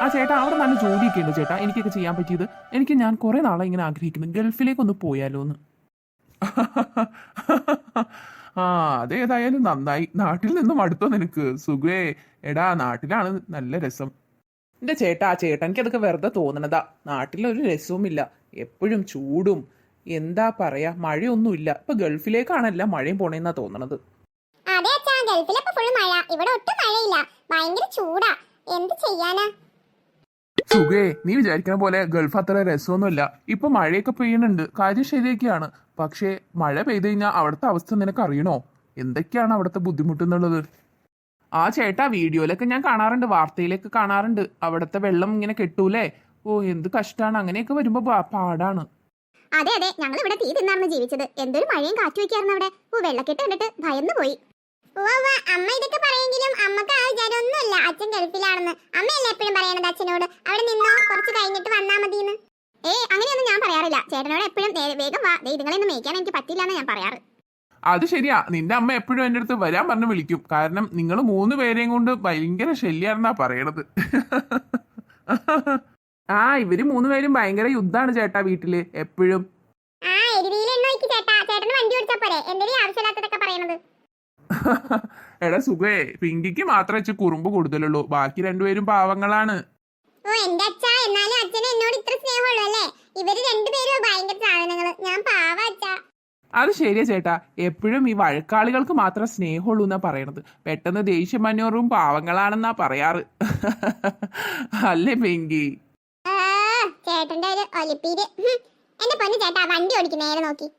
ആ ചേട്ടാ അവിടെ നല്ല ജോലിയൊക്കെ ഉണ്ട് ചേട്ടാ. എനിക്കൊക്കെ ചെയ്യാൻ പറ്റിയത്. ഞാൻ കുറെ നാളെ ഇങ്ങനെ ആഗ്രഹിക്കുന്നു ഗൾഫിലേക്ക് ഒന്ന് പോയാലോ എന്ന്. ആ അതേതായാലും നന്നായി. നാട്ടിൽ നിന്നും അടുത്തോ നിനക്ക് സുഖേ. എടാ നാട്ടിലാണ് നല്ല രസം. എന്റെ ചേട്ടാ ചേട്ടനിക്ക് അതൊക്കെ വെറുതെ തോന്നണതാ. നാട്ടിലൊരു രസവുമില്ല, എപ്പോഴും ചൂടും. എന്താ പറയാ, മഴയൊന്നുമില്ല. ഇപ്പൊ ഗൾഫിലേക്കാണല്ല മഴയും പോണേന്നാ തോന്നണത്. അതെ അച്ഛാ, ഗൾഫിലൊക്കെ ഫുൾ മഴ, ഇവിടെ ഒട്ടും മഴയില്ല, ഭയങ്കര ചൂടാ. എന്ത് ചെയ്യാനാ? സുഖേ, നീ വിചാരിക്കുന്ന പോലെ ഗൾഫ് അത്ര രസമൊന്നുമില്ല. ഇപ്പൊ മഴയൊക്കെ പെയ്യുന്നുണ്ട്, കാര്യം ശരിയൊക്കെയാണ്. പക്ഷേ മഴ പെയ്തു കഴിഞ്ഞാൽ അവിടുത്തെ അവസ്ഥ നിനക്ക് അറിയണോ? എന്തൊക്കെയാണ് അവിടുത്തെ ബുദ്ധിമുട്ടെന്നുള്ളത്. ആ ചേട്ടാ വീഡിയോയിലൊക്കെ ഞാൻ കാണാറുണ്ട്, വാർത്തയിലൊക്കെ കാണാറുണ്ട്. അവിടുത്തെ വെള്ളം ഇങ്ങനെ കെട്ടൂലേ. ഓ എന്ത് കഷ്ടാണ്, അങ്ങനെയൊക്കെ വരുമ്പോ പാടാണ്. അതെ അതെ, ഞങ്ങൾ ഇവിടെ തീ തിന്നാർന്ന് ജീവിച്ചത്. എന്തൊരു മഴയും കാറ്റും വയ്ക്കായിരുന്നു അവിടെ. വെള്ളക്കെട്ട് കണ്ടിട്ട് ഭയന്നു പോയി. അമ്മ ഇതൊക്കെ പറയെങ്കിലും അമ്മക്ക് ആ വിചാരമൊന്നുമില്ല അച്ഛൻ ഗൾഫിലാണെന്ന്. അമ്മയല്ലേ എപ്പോഴും പറയണത് അച്ഛനോട് അവിടെ നിന്നോ, കുറച്ച് കഴിഞ്ഞിട്ട് വന്നാ മതിയെന്ന്. അങ്ങനെയൊന്നും ഞാൻ പറയാറില്ല. ചേട്ടനോട് എപ്പോഴും വേഗം വാ, ഇതുങ്ങളെയൊന്നും മേയ്ക്കാൻ എനിക്ക് പറ്റില്ല എന്ന് ഞാൻ പറയാറ്. അത് ശരിയാ, നിന്റെ അമ്മ എപ്പോഴും എൻ്റെ അടുത്ത് വരാൻ പറഞ്ഞ് വിളിക്കും. കാരണം നിങ്ങൾ 3 പേരെയും കൊണ്ട് ഭയങ്കര ശല്യാണെന്നാ പറയണത്. ആ ഇവര് 3 പേരും ഭയങ്കര യുദ്ധാണ് ചേട്ടാ വീട്ടില് എപ്പോഴും. എടാ സുഖേ, പിങ്കിക്ക് മാത്രമേ വെച്ച് കുറുമ്പ് കൂടുതലുള്ളൂ, ബാക്കി 2 പേരും പാവങ്ങളാണ്. അത് ശരിയാ ചേട്ടാ, എപ്പോഴും ഈ വഴക്കാളികൾക്ക് മാത്രം സ്നേഹമുള്ളൂ എന്നാ പറയണത്. പെട്ടെന്ന് ദേഷ്യം മഞ്ഞോറും പാവങ്ങളാണെന്നാ പറയാറ്. അല്ലേ പിങ്കി? ചേട്ടന്റെ ഒരു ഒലിപ്പീര്. എന്റെ പൊന്നു ചേട്ടാ, വണ്ടി ഓടിക്കും നേരെ നോക്കി.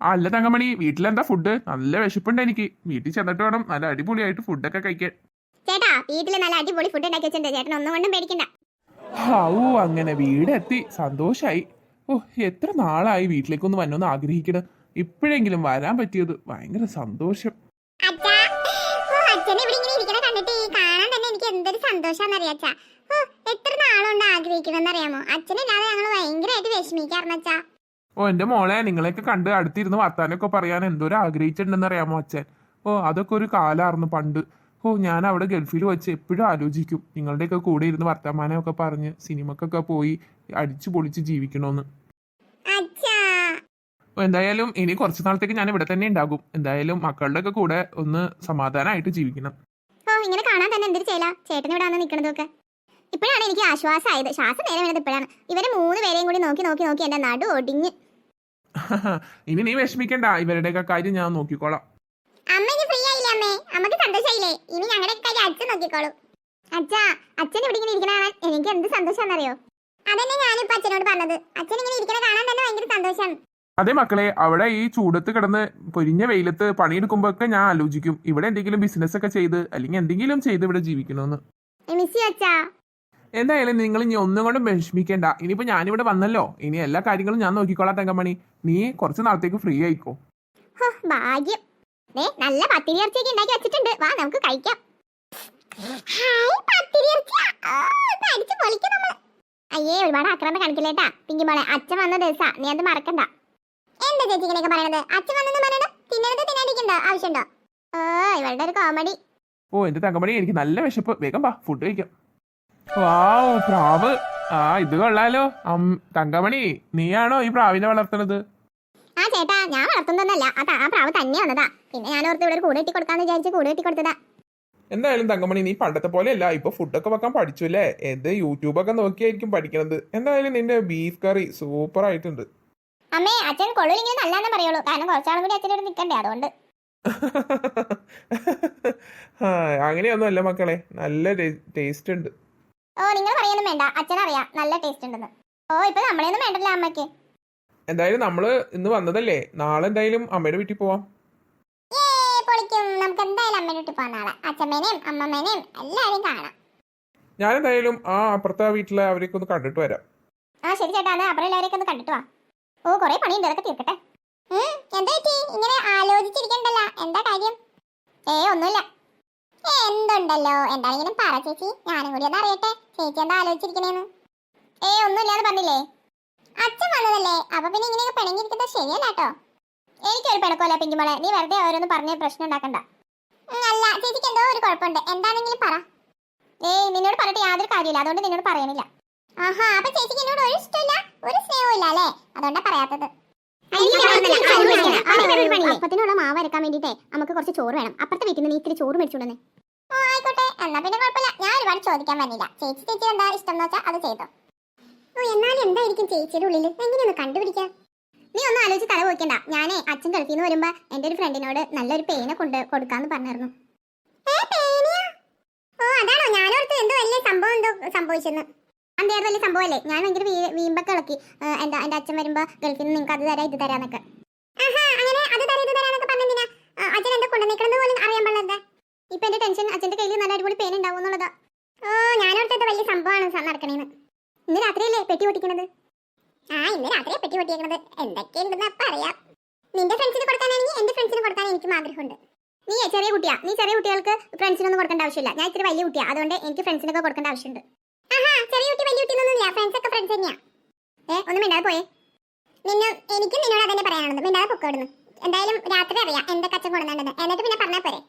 അല്ല തങ്കമണി, വീട്ടിലെന്താ ഫുഡ്? നല്ല വിശപ്പുണ്ട് എനിക്ക്. വീട്ടിൽ ചെന്നിട്ട് വേണം നല്ല അടിപൊളിയായിട്ട് ഫുഡൊക്കെ കഴിക്കാൻ. ചേട്ടാ വീട്ടില് നല്ല അടിപൊളി ഫുഡ് ഉണ്ടാക്കി വെച്ചിട്ടുണ്ട്, ചേട്ടൻ ഒന്നും കൊണ്ടും പേടിക്കണ്ട. ഓ അങ്ങനെ വീടെത്തി, സന്തോഷായി. ഓ എത്ര നാളായി വീട്ടിലേക്കൊന്ന് വന്നോന്ന് ആഗ്രഹിക്കണം. ഇപ്പോഴെങ്കിലും വരാൻ പറ്റിയത് ഭയങ്കര സന്തോഷം. അച്ഛനെ ഇവിടെ ഇങ്ങനെ ഇരിക്കണ കണ്ടിട്ട് കാണാൻ തന്നെ എനിക്ക് എന്തൊരു സന്തോഷാന്നറിയാച്ചാ. എത്ര നാളുകൊണ്ട് ആഗ്രഹിക്കണമെന്നറിയാമോ? അച്ഛനില്ലാതെ ഞങ്ങൾ ഭയങ്കരമായിട്ട് വിഷമിക്കാറുണ്ട് അച്ഛാ. ഓ എന്റെ മോളെ, നിങ്ങളെയൊക്കെ കണ്ട് അടുത്തിരുന്ന് വർത്താനൊക്കെ പറയാൻ എന്തോരം ആഗ്രഹിച്ചിട്ടുണ്ടെന്ന് അറിയാമോ അച്ഛൻ. ഓ അതൊക്കെ ഒരു കാലായിരുന്നു പണ്ട്. ഓ ഞാൻ അവിടെ ഗൾഫിൽ വെച്ച് എപ്പോഴും ആലോചിക്കും നിങ്ങളുടെയൊക്കെ കൂടെ ഇരുന്ന് വർത്തമാനമൊക്കെ പറഞ്ഞ് സിനിമക്കൊക്കെ പോയി അടിച്ചു പൊളിച്ച് ജീവിക്കണോന്ന്. എന്തായാലും ഇനി കുറച്ചു നാളത്തേക്ക് ഞാൻ ഇവിടെ തന്നെ ഉണ്ടാകും. എന്തായാലും മക്കളുടെ ഒക്കെ കൂടെ ഒന്ന് സമാധാനമായിട്ട് ജീവിക്കണം. ഇങ്ങനെ കാണാൻ തന്നെ എന്തൊരു ചെയ്യല ചേട്ടൻ ഇവിടെ വന്ന് നിൽക്കണതൊക്കെ. ഇപ്പോഴാണ് എനിക്ക് ആശ്വാസമായത്. ശ്വാസം നേരെ വീണത് ഇപ്പോഴാണ്. ഇവരെ 3 പേരെയും കൂടി നോക്കി നോക്കി നോക്കി എന്റെ നടു ഒടിഞ്ഞ്. ഇനി നീ വിഷമിക്കണ്ട, ഇവരുടെയൊക്കെ കാര്യം ഞാൻ നോക്കിക്കോളാം. അമ്മ ഇനി ഫ്രീ ആയില്ലേ അമ്മേ? അമ്മക്ക് സന്തോഷായില്ലേ? ഇനി ഞങ്ങളുടെ കാര്യം അച്ഛൻ നോക്കിക്കോളൂ. അച്ഛാ, അച്ഛൻ ഇവിടെ ഇങ്ങനെ ഇരിക്കണ കാണാൻ എനിക്ക് എന്ത് സന്തോഷാന്നറിയോ? അതന്നെ ഞാനിപ്പോ അച്ഛനോട് പറഞ്ഞത്. അച്ഛൻ ഇങ്ങനെ ഇരിക്കണ കാണാൻ തന്നെ ഭയങ്കര സന്തോഷാണ്. അതെ മക്കളെ, അവിടെ ഈ ചൂടത്ത് കിടന്ന് പൊരിഞ്ഞ വെയിലത്ത് പണിയെടുക്കുമ്പോ ഒക്കെ ഞാൻ ആലോചിക്കും ഇവിടെ എന്തെങ്കിലും ബിസിനസ് ഒക്കെ ചെയ്ത് അല്ലെങ്കിൽ എന്തെങ്കിലും ചെയ്ത് ഇവിടെ ജീവിക്കണമെന്ന്. എന്തായാലും നിങ്ങൾ ഇനി ഒന്നും കൊണ്ടും വിഷമിക്കേണ്ട. ഇനിയിപ്പോ ഞാനിവിടെ വന്നല്ലോ, ഇനി എല്ലാ കാര്യങ്ങളും ഞാൻ നോക്കിക്കോളാം തങ്കമണി. നീ കുറച്ച് നാളത്തേക്ക് ഫ്രീ ആയിക്കോ. ഭാഗ്യം. നല്ല പത്തിരി ഇറച്ചിയൊക്കെ ഉണ്ടാക്കി വെച്ചിട്ടുണ്ട്, വാ നമുക്ക് കഴിക്കാം. അയ്യേ ഒരുപാട് ആക്രാന്തം കാണിക്കില്ലേട്ടാ പിങ്കി മോളെ. അച്ഛൻ വന്ന ദിവസാ, നീ അത് മറക്കണ്ട. എന്താ ചേച്ചി ഇങ്ങനെയൊക്കെ പറയണത്? അച്ഛൻ വന്നെന്ന് പറയണ തിന്നരുത് തിന്നാണ്ടിരിക്കണ്ടോ? ആവശ്യമുണ്ടോ? ഇവളുടെ ഒരു കോമഡി. ഓ എന്റെ തങ്കമണി, എനിക്ക് നല്ല വിശപ്പ്, വേഗം വാ ഫുഡ് കഴിക്കാം. വാവ് പ്രാവ്. ഇത് കൊള്ളാലോ. തങ്കമണി, നീയാണോ ഈ പ്രാവിനെ വളർത്തുന്നത്? ആ ചേട്ടാ, ഞാൻ വളർത്തുന്നതല്ല, ആ പ്രാവ് തന്നെ വന്നതാ. പിന്നെ ഞാൻ ഓർത്ത് ഇവിടെ ഒരു കൂട് കെട്ടി കൊടുക്കാന്ന് വിചാരിച്ച് കൂട് കെട്ടി കൊടുത്തതാ. എന്തായാലും തങ്കമണി, നീ പണ്ടത്തെ പോലെയല്ല, ഇപ്പൊ ഫുഡൊക്കെ വെക്കാൻ പഠിച്ചു അല്ലേ? യൂട്യൂബൊക്കെ നോക്കിയായിരിക്കും പഠിക്കണത്. എന്തായാലും നിന്റെ ബീഫ് കറി സൂപ്പർ ആയിട്ടുണ്ട്. അമ്മേ, അച്ഛൻ കൊള്ളില്ലെങ്കിൽ നല്ലാന്ന് പറയുള്ളൂ, കാരണം കുറച്ചാളും കൂടി അച്ഛനോട് നിൽക്കണ്ടേ, അതുകൊണ്ട്. അങ്ങനെയൊന്നും അല്ല മക്കളെ, നല്ല ടേസ്റ്റ് ഉണ്ട്. നിങ്ങൾ പറയൊന്നും വേണ്ട, അച്ഛനറിയാം നല്ല ടേസ്റ്റ് ഉണ്ടെന്ന്. ഇപ്പൊ നമ്മളെയൊന്നും വേണ്ടല്ലോ അമ്മയ്ക്ക്. എന്തായാലും നമ്മള് ഇന്ന് വന്നതല്ലേ, നാളെ എന്തായാലും അമ്മയുടെ വീട്ടിൽ പോവാം. പൊളിക്കും, നമുക്ക് എന്തായാലും അമ്മയുടെ വീട്ടിൽ പോവാം നാളെ. അച്ഛമ്മേനെയും അമ്മമ്മേനെയും എല്ലാവരെയും കാണാം. ഞാൻ എന്തായാലും അപ്പുറത്തെ വീട്ടിലെ അവരെയൊക്കെ ഒന്ന് കണ്ടിട്ട് വരാം. ശരി ചേട്ടാ, അപ്പുറം എല്ലാവരെയൊക്കെ ഒന്ന് കണ്ടിട്ട് വാ. കൊറേ പണിയുണ്ട്, അതൊക്കെ തീർക്കട്ടെ. എന്താ ഇങ്ങനെ ആലോചിച്ചിരിക്കണ്ടല്ലോ, എന്താ കാര്യം? ഒന്നുമില്ല. എന്തുണ്ടല്ലോ, എന്താണെങ്കിലും പറ ചേച്ചി, ഞാനും കൂടി ഒന്ന് അറിയട്ടെ. ചേച്ചി എന്താ ആലോചിച്ചിരിക്കണേന്ന്? ഒന്നുമില്ലാന്ന് പറഞ്ഞില്ലേ? അച്ഛൻ വന്നതല്ലേ, അപ്പൊ പിന്നെ ഇങ്ങനെയൊക്കെ പിണങ്ങിയിരിക്കുന്നത് ശരിയല്ല കേട്ടോ. എനിക്കൊരു പിണക്കമല്ല പിങ്കിമോളെ, നീ വെറുതെ ഓരോന്ന് പറഞ്ഞ പ്രശ്നം ഉണ്ടാക്കണ്ട. അല്ല ചേച്ചിക്ക് എന്തോ ഒരു കുഴപ്പമുണ്ട്, എന്താണെങ്കിലും പറ. ഏയ് നിന്നോട് പറഞ്ഞിട്ട് യാതൊരു കാര്യമില്ല, അതുകൊണ്ട് നിന്നോട് പറയണില്ല. ആഹാ, അപ്പൊ ചേച്ചിക്ക് എന്നോട് ഒരു ഇഷ്ടമില്ല, ഒരു സ്നേഹവും ഇല്ല അല്ലേ? അതുകൊണ്ടാ പറയാത്തത്. അപ്പത്തിനുള്ള മാവ് അരക്കാൻ വേണ്ടിട്ടേ നമുക്ക് കുറച്ച് ചോറ് വേണം. അപ്പുറത്തെ വീട്ടിൽ നിന്ന് നീ ഇത്തിരി ചോറ് മേടിച്ചുകൊണ്ടേ. ഓ ആയിക്കോട്ടെ, എന്നാ പിന്നെ കുഴപ്പമില്ല. ഞാൻ ഒരുപാട് ചോദിക്കാൻ വന്നില്ല. ചേച്ചി എന്താ ഇഷ്ടം എന്ന് വെച്ചാൽ അത് ചെയ്തോ. ഓ എന്നാലും എന്തായിരിക്കും ചേച്ചിയുടെ ഉള്ളിൽ, എങ്ങനെയൊന്ന് കണ്ടുപിടിക്കാം? നീ ഒന്നും ആലോചിച്ച് തല പോയിക്കണ്ട. ഞാനേ അച്ഛൻ ഗൾഫിൽ നിന്ന് വരുമ്പോ എന്റെ ഒരു ഫ്രണ്ടിനോട് നല്ലൊരു പേന കൊടുക്കാന്ന് പറഞ്ഞായിരുന്നു. ഓ അതാണോ? ഞാനോർത്ത് എന്തോ വലിയ സംഭവം എന്തോ സംഭവിച്ചെന്ന്. അന്തേത് വലിയ സംഭവമല്ലേ? ഞാൻ ഭയങ്കര വീമ്പൊക്കെ ഇളക്കി. എന്റെ അച്ഛൻ വരുമ്പോ ഗൾഫിൽ നിന്ന് നിങ്ങൾക്ക് അത് തരാം ഇത് തരാന്നൊക്കെ. അങ്ങനെ അത് തരാം ഇത് തരാന്നൊക്കെ പറഞ്ഞെന്തിനാ? അച്ഛൻ എന്താ കൊണ്ടുവന്നിക്കണെന്ന് പോലും അറിയാൻ പാടില്ല. ഇപ്പൊ എന്റെ ടെൻഷൻ അച്ഛന്റെ കയ്യിൽ നല്ല അടിപൊളി പേന ഉണ്ടാവും എന്നുള്ളതാ. ഓ ഞാനോർത്തത് വലിയ സംഭവമാണ് നടക്കണേന്ന്. ഇന്ന് രാത്രിയല്ലേ പെട്ടി പൊട്ടിക്കണത്? ഇന്ന് രാത്രിയെ പെട്ടി പൊട്ടിക്കണത്. എന്തൊക്കെയുണ്ടെന്ന് അപ്പൊ അറിയാം. നിന്റെ ഫ്രണ്ട്സിന് കൊടുക്കാനാണെങ്കിൽ എന്റെ ഫ്രണ്ട്സിന് കൊടുക്കാൻ എനിക്കും ആഗ്രഹമുണ്ട്. നീ ചെറിയ കുട്ടിയാ, നീ ചെറിയ കുട്ടികൾക്ക് ഫ്രണ്ട്സിനൊന്നും കൊടുക്കേണ്ട ആവശ്യമില്ല. ഞാൻ ഇത്തിരി വലിയ കുട്ടിയാ, അതുകൊണ്ട് എനിക്ക് ഫ്രണ്ട്സിനൊക്കെ കൊടുക്കേണ്ട ആവശ്യമുണ്ട്. ചെറിയ കുട്ടി വലിയ കുട്ടി ഒന്നുമില്ല, ഫ്രണ്ട്സ് ഒക്കെ ഫ്രണ്ട്സ് തന്നെയാ. ഒന്നും മിണ്ടാതെ പോയേ. എനിക്കും നിന്നോട് അതന്നെ പറയാനുള്ളത്. മിണ്ടാതെ പൊക്കോടുന്നു. എന്തായാലും രാത്രി അറിയാം എന്തൊക്കെ അച്ഛൻ കൊടുക്കുന്നുണ്ടെന്ന്. എന്നിട്ട് പിന്നെ പറഞ്ഞാൽ പോരെ.